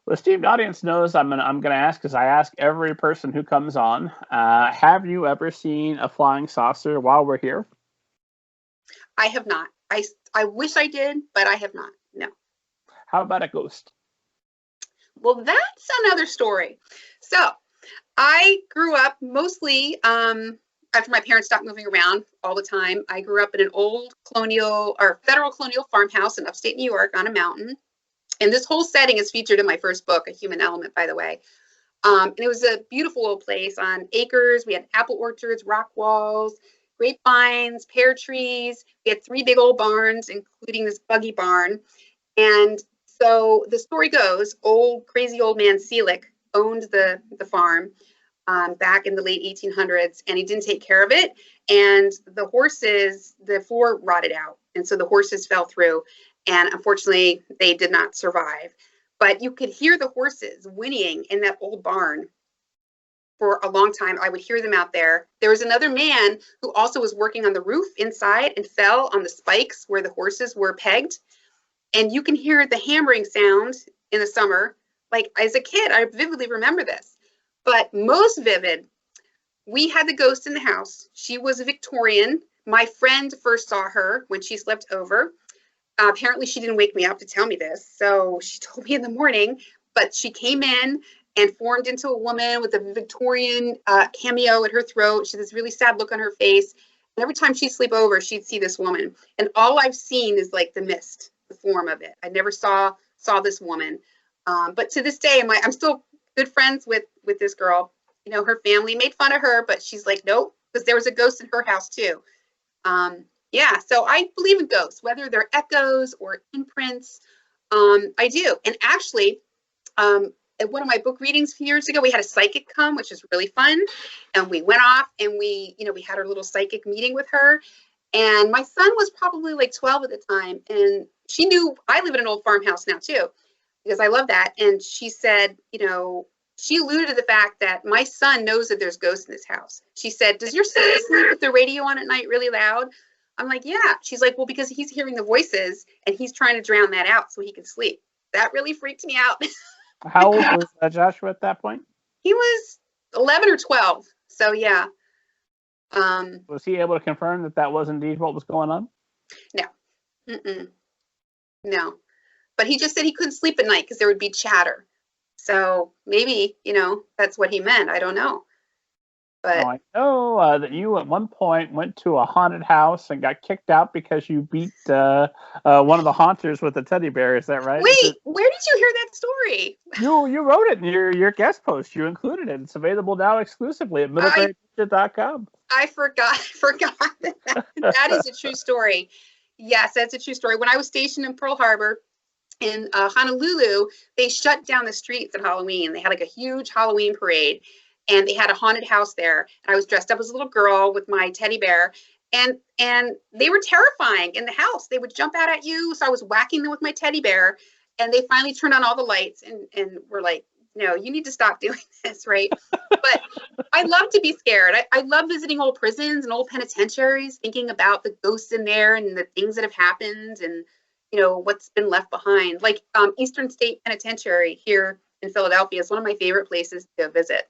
Well, Steve, the audience knows I'm gonna ask, because I ask every person who comes on. Have you ever seen a flying saucer while we're here? I have not. I wish I did, but I have not. No. How about a ghost? Well, that's another story. So I grew up mostly after my parents stopped moving around all the time. I grew up in an old colonial or federal colonial farmhouse in upstate New York on a mountain. And this whole setting is featured in my first book, A Human Element, by the way. And it was a beautiful old place on acres. We had apple orchards, rock walls, grapevines, pear trees. We had 3 big old barns, including this buggy barn. And so the story goes, crazy old man Seelig owned the farm back in the late 1800s, and he didn't take care of it. And the horses, the floor rotted out. And so the horses fell through. And unfortunately, they did not survive. But you could hear the horses whinnying in that old barn for a long time. I would hear them out there. There was another man who also was working on the roof inside and fell on the spikes where the horses were pegged. And you can hear the hammering sound in the summer. Like, as a kid, I vividly remember this. But most vivid, we had the ghost in the house. She was a Victorian. My friend first saw her when she slept over. Apparently, she didn't wake me up to tell me this. So she told me in the morning, but she came in and formed into a woman with a Victorian cameo at her throat. She had this really sad look on her face. And every time she'd sleep over, she'd see this woman. And all I've seen is like the mist, the form of it. I never saw this woman. But to this day, I'm still good friends with this girl. You know, her family made fun of her, but she's like, nope, because there was a ghost in her house too. Yeah, so I believe in ghosts, whether they're echoes or imprints. I do. And actually, at one of my book readings a few years ago, we had a psychic come, which is really fun. And we went off and we had our little psychic meeting with her. And my son was probably like 12 at the time. And she knew I live in an old farmhouse now too, because I love that. And she said, she alluded to the fact that my son knows that there's ghosts in this house. She said, does your son sleep with the radio on at night really loud? I'm like, yeah. She's like, well, because he's hearing the voices and he's trying to drown that out so he can sleep. That really freaked me out. How old was Joshua at that point? He was 11 or 12. So, yeah. Was he able to confirm that was indeed what was going on? No. Mm-mm. No. But he just said he couldn't sleep at night because there would be chatter. So maybe, that's what he meant. I don't know. But I know that you at one point went to a haunted house and got kicked out because you beat one of the haunters with a teddy bear. Is that right? Wait, where did you hear that story? You wrote it in your guest post. You included it. It's available now exclusively at middleburypicture.com. I forgot that is a true story. Yes, that's a true story. When I was stationed in Pearl Harbor, in Honolulu, they shut down the streets at Halloween. They had like a huge Halloween parade. And they had a haunted house there. And I was dressed up as a little girl with my teddy bear. And they were terrifying in the house. They would jump out at you. So I was whacking them with my teddy bear. And they finally turned on all the lights and were like, no, you need to stop doing this, right? But I love to be scared. I love visiting old prisons and old penitentiaries, thinking about the ghosts in there and the things that have happened and, what's been left behind. Like Eastern State Penitentiary here in Philadelphia is one of my favorite places to visit.